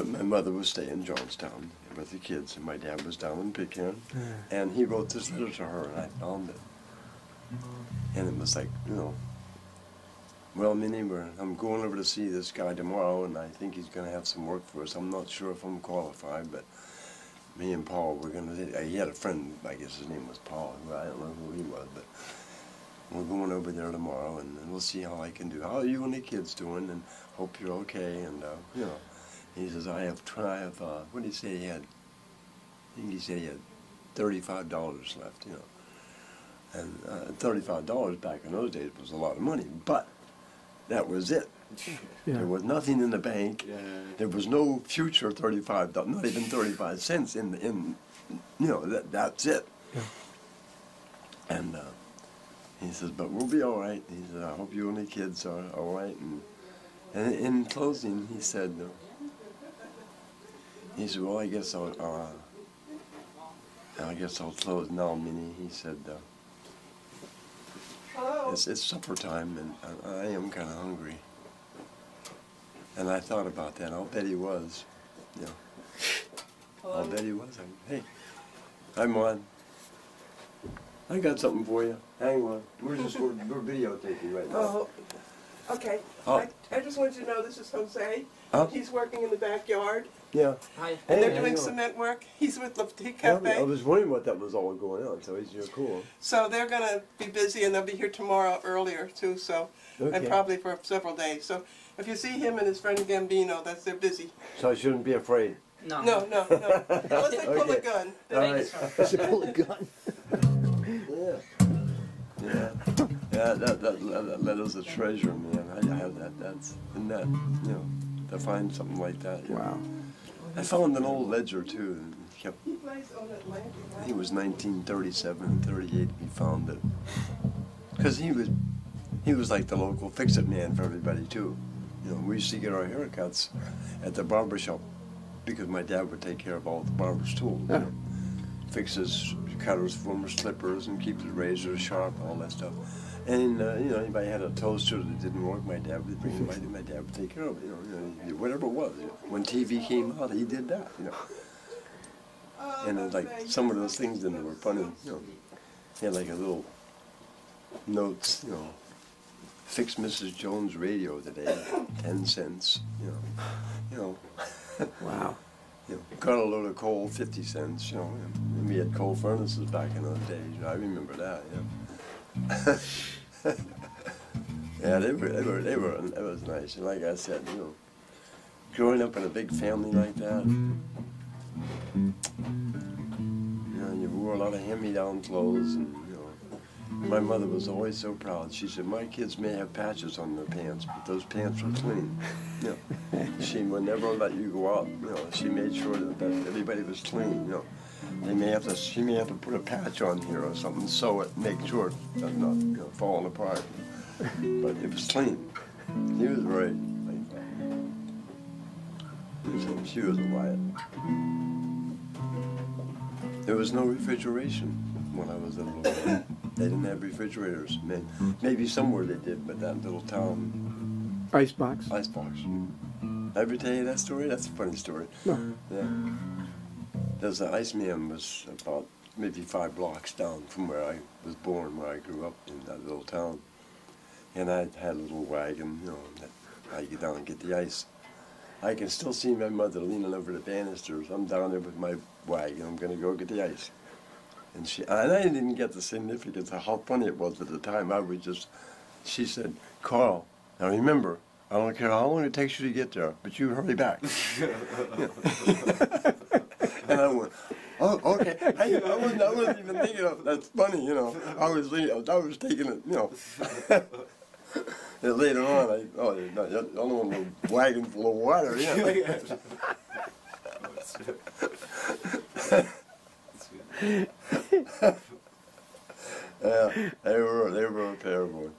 But my mother was staying in Johnstown with the kids, and my dad was down in Pitcairn. And he wrote this letter to her, and I found it. And it was like, you know, well, Minnie, I'm going over to see this guy tomorrow, and I think he's going to have some work for us. I'm not sure if I'm qualified, but me and Paul, we're going to, he had a friend, I guess his name was Paul, I don't know who he was, but we're going over there tomorrow, and we'll see how I can do. How are you and the kids doing? And hope you're okay, and, you know. He says, I have, what did he say he had? I think he said he had $35 left, you know. And $35 back in those days was a lot of money, but that was it. Yeah. There was nothing in the bank. Yeah. There was no future $35, not even 35 cents in you know, that's it. Yeah. And he says, but we'll be all right. He said, I hope you and the kids are all right. And in closing, he said, well, I guess I'll close now, Minnie. He said, it's supper time, and I am kind of hungry. And I thought about that. I'll bet he was. You know, I'll bet he was. Hey, I'm on. I got something for you. Hang on. We're videotaping right now. Oh, okay. Oh. I just wanted you to know this is Jose. Huh? He's working in the backyard. Yeah. Hi. And they're doing cement work. He's with the Tea Cafe. I was wondering what that was all going on, so you're cool. So they're going to be busy, and they'll be here tomorrow earlier, too, so, Okay. and probably for several days. So if you see him and his friend Gambino, they're busy. So I shouldn't be afraid. No. No. Unless they pull a gun. All right. Should pull a gun. Yeah, that letter's a treasure, man. I have that. Isn't that, you know, to find something like that. You Wow. know. I found an old ledger, too. And He plays on Atlantic. I think it was 1937 and 38 we found it. Because he was like the local fix-it man for everybody, too. You know, we used to get our haircuts at the barber shop because my dad would take care of all the barber's tools. You know, fix his cutters, former slippers, and keep his razors sharp, all that stuff. And, you know, anybody had a toaster that didn't work, my dad would bring it by, my dad would take care of it, you know, whatever it was. You know. When TV came out, he did that, you know. And it was like, some of those things in there were funny, you know. He had like a little notes, you know, fix Mrs. Jones' radio today, 10 cents, you know. Wow. You know, got a load of coal, 50 cents, you know. And we had coal furnaces back in those days, you know, I remember that, yeah. Yeah, it was nice. And like I said, you know, growing up in a big family like that, you know, you wore a lot of hand-me-down clothes, and you know, my mother was always so proud. She said, my kids may have patches on their pants, but those pants are clean. You know, she would never let you go out. You know, she made sure that everybody was clean. You know. She may have to put a patch on here or something, sew it, make sure it does not, you know, falling apart. But it was clean. She was very like that. She was a riot. There was no refrigeration when I was a little boy. They didn't have refrigerators. Maybe somewhere they did, but that little town. Icebox. Icebox. Ever tell you that story? That's a funny story. No. Yeah. There's an Iceman was about maybe 5 blocks down from where I was born, where I grew up in that little town. And I had a little wagon, you know, that I get down and get the ice. I can still see my mother leaning over the banisters. I'm down there with my wagon. I'm going to go get the ice. And I didn't get the significance of how funny it was at the time. She said, Carl, now remember, I don't care how long it takes you to get there, but you hurry back. And I went, oh, okay. I wasn't even thinking of it. That's funny, you know. I was taking it, you know. And later on, the only one with a wagon full of water, yeah. Yeah, they were a pair of boys.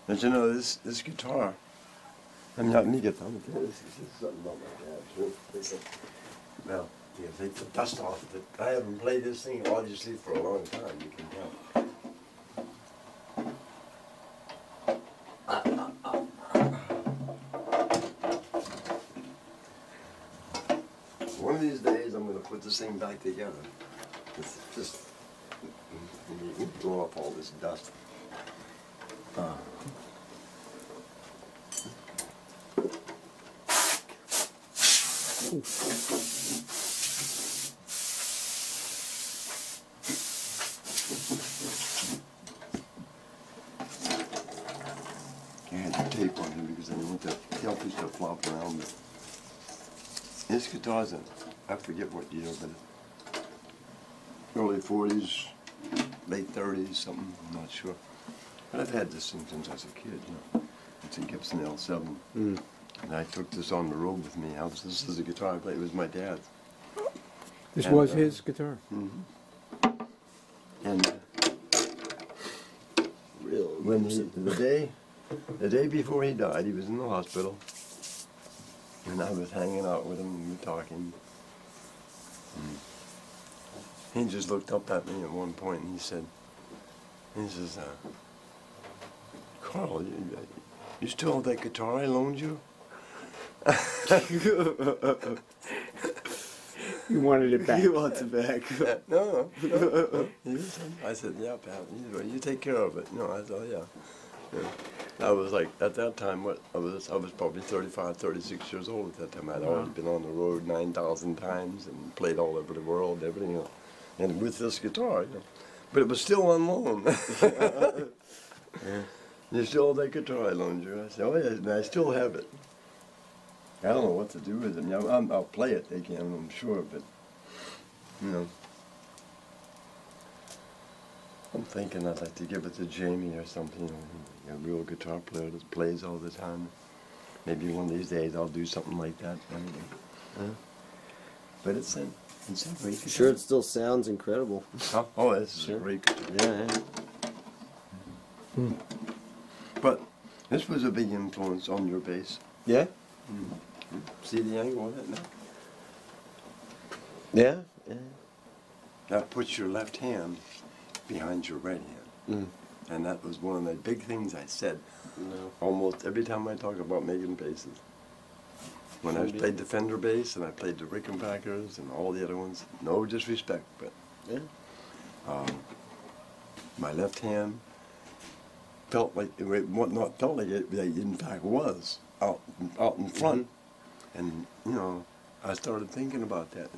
But you know, this guitar, I'm not me guitar. This is something about my dad, too. Well, you take the dust off of it. I haven't played this thing obviously for a long time, you can tell. of these days, I'm going to put this thing back together. It's just you blow up all this dust. I had the tape on him because I didn't want the healthy stuff flop around. But this guitar's in, I forget what year, but early 40s, late 30s, something, I'm not sure. But I've had this thing since I was a kid, you know. It's a Gibson L7. And I took this on the road with me. This is a guitar I played. It was my dad's. This And, was his guitar. And Real. when the day before he died, he was in the hospital. And I was hanging out with him and we were talking. And he just looked up at me at one point and he says, Carl, you still have that guitar I loaned you? You wanted it back. He wants it back. No. I said, yeah, Pat, you take care of it. No, I thought, yeah. I was like, at that time, I was probably 35, 36 years old at that time. I'd already been on the road 9,000 times and played all over the world, everything, you know, and with this guitar, you know. But it was still on loan. You still have that guitar I loaned you? I said, oh yeah, and I still have it. I don't know what to do with it. I'll play it again, I'm sure, but, you know. I'm thinking I'd like to give it to Jamie or something, you know, a real guitar player that plays all the time. Maybe one of these days I'll do something like that. But it's a great guitar. Sure, it still sounds incredible. Huh? Oh, this is a great guitar. Yeah. But this was a big influence on your bass. Yeah? See the angle on it now? Yeah? Yeah. That puts your left hand behind your right hand. And that was one of the big things I said almost every time I talk about making basses. When I played the Fender bass and I played the Rickenbackers and all the other ones, no disrespect, but my left hand felt like not felt like it in fact was out in front. And you know, I started thinking about that.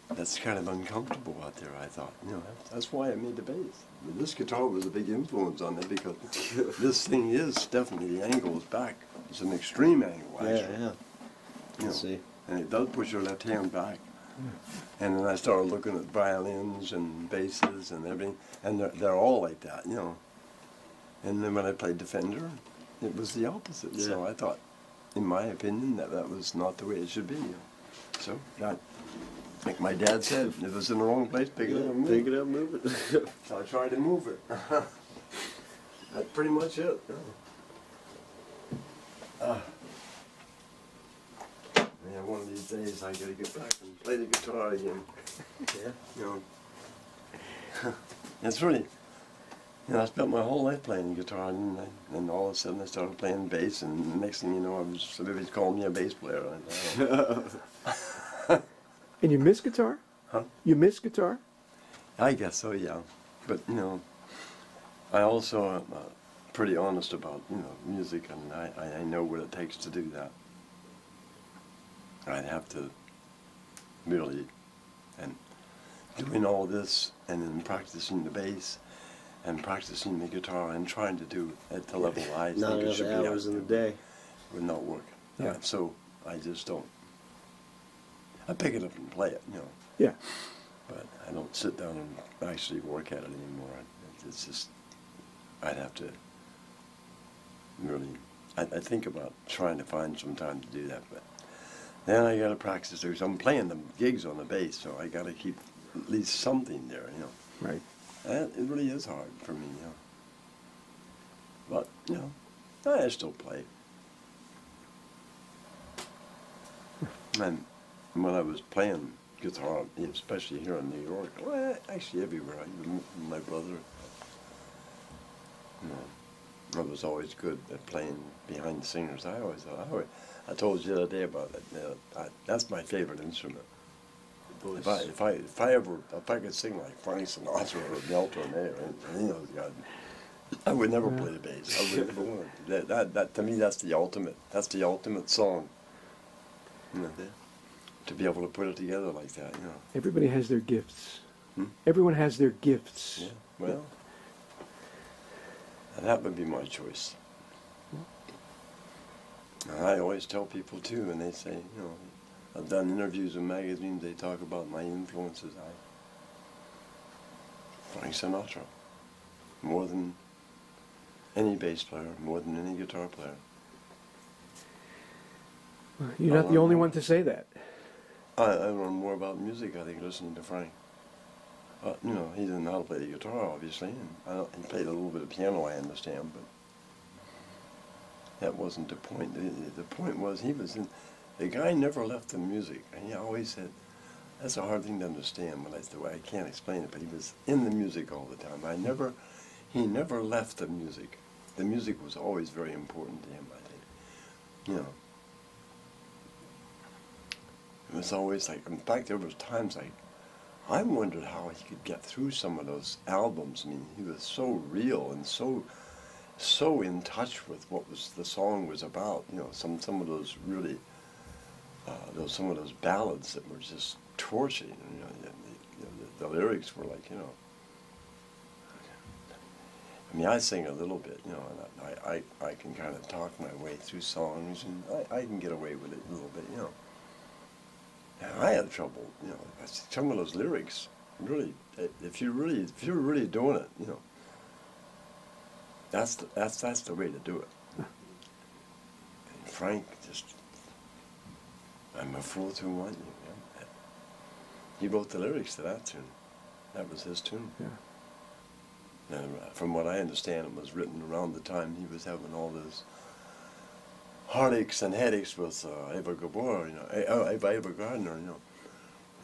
That's kind of uncomfortable out there, I thought. You know, that's why I made the bass. This guitar was a big influence on it because this thing is definitely, the angle is back. It's an extreme angle, actually. Yeah. You know, See. and it does push your left hand back. And then I started looking at violins and basses and everything, and they're all like that, you know. And then when I played Defender, it was the opposite. Yeah. So I thought, in my opinion, that was not the way it should be. You know. So, like my dad said, if it's in the wrong place, pick it up and move Pick it up, move it. So I tried to move it. That's pretty much it. Yeah, one of these days I gotta get back and play the guitar again. Yeah. You know, it's really, you know, I spent my whole life playing guitar, and all of a sudden I started playing bass, and the next thing you know, somebody's calling me a bass player. And you miss guitar? Huh? You miss guitar? I guess so, yeah. But, you know, I also am pretty honest about, you know, music, and I know what it takes to do that. I'd have to really, and doing all this, and then practicing the bass, and practicing the guitar, and trying to do it at the level I Not think it enough should be hours at, in the day. would not work. Yeah. So I just don't. I pick it up and play it, you know. Yeah. But I don't sit down and actually work at it anymore. It's just, I'd have to really, I think about trying to find some time to do that, but then I gotta practice too. So I'm playing the gigs on the bass, so I gotta keep at least something there, you know. Right. And it really is hard for me, you know. But, you know, I still play. And when I was playing guitar, especially here in New York, well, actually everywhere, even with my brother, you know, I was always good at playing behind the singers. I always thought, I told you the other day about it, that's my favorite instrument. voice. If I could sing like Frank Sinatra or Milton or any of those guys, I would never play the bass. I would never want to. That to me, that's the ultimate. That's the ultimate song. You know, Yeah. to be able to put it together like that. You know. Everybody has their gifts. Hmm? Everyone has their gifts. Yeah. Well, that would be my choice. And I always tell people too, and they say, you know, I've done interviews in magazines. They talk about my influences. Frank Sinatra, more than any bass player, more than any guitar player. You're not the only one to say that. I learned more about music, I think, listening to Frank. You know, he didn't know how to play the guitar, obviously, and he played a little bit of piano, I understand, but that wasn't the point. The point was the guy never left the music, and he always said, that's a hard thing to understand, but that's the way I can't explain it, but he was in the music all the time. He never left the music. The music was always very important to him, I think. You know, it was always like, in fact, there was times like, I wondered how he could get through some of those albums. I mean, he was so real and so in touch with what the song was about. You know, some of those really, some of those ballads that were just torching. You know, the lyrics were like, you know. I mean, I sing a little bit, you know, and I can kind of talk my way through songs, and I can get away with it a little bit, you know. And I had trouble, you know. Some of those lyrics, really, if you're really doing it, you know, that's the way to do it. And Frank just, I'm a fool to want you. You know? He wrote the lyrics to that tune. That was his tune. Yeah. And from what I understand, it was written around the time he was having all those heartaches and headaches with Ava Gabor, you know, Ava Gardner, you know,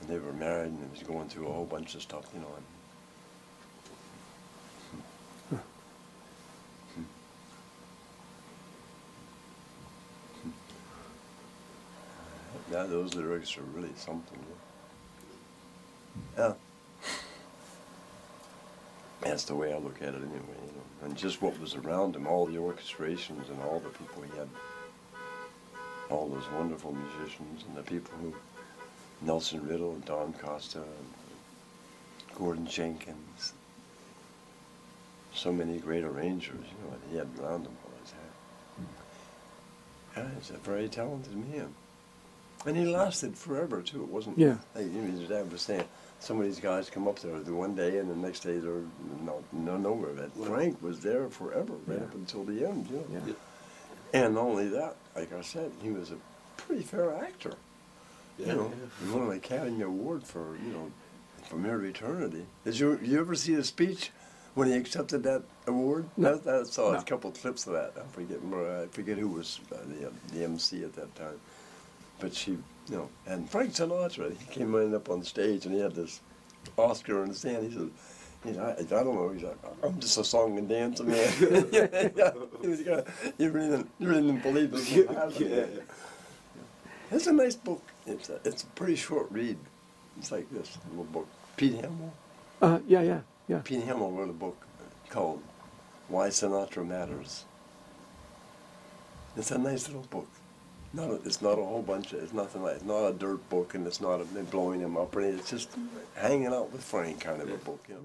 and they were married, and he was going through a whole bunch of stuff, you know. Yeah, those lyrics are really something. Yeah. That's the way I look at it anyway, you know. And just what was around him, all the orchestrations and all the people he had, all those wonderful musicians and the people who, Nelson Riddle and Don Costa and Gordon Jenkins, so many great arrangers, you know, that he had around him always had. Yeah, he's a very talented man. And he lasted forever, too. It wasn't, Yeah. like, you know, his dad was saying, some of these guys come up there the one day and the next day they're nowhere. But Frank was there forever, right up until the end, you know. Yeah. And not only that, like I said, he was a pretty fair actor. Yeah, You know, yeah. he won an Academy Award for, you know, From Here to Eternity. Did you ever see his speech when he accepted that award? No. I saw No. a couple of clips of that. I forget who was the MC at that time. But she, you know, and Frank Sinatra, he came running up on stage and he had this Oscar in his hand. He said, I don't know, he's like, I'm just a song and dance man. Yeah. You really didn't believe this was happening. Yeah. It's a nice book. It's a pretty short read. It's like this little book. Pete Hamill. Yeah. Pete Hamill wrote a book called Why Sinatra Matters. It's a nice little book. It's not a whole bunch of, it's nothing like, it's not a dirt book and it's not blowing him up or anything. It's just hanging out with Frank kind of a book, you know.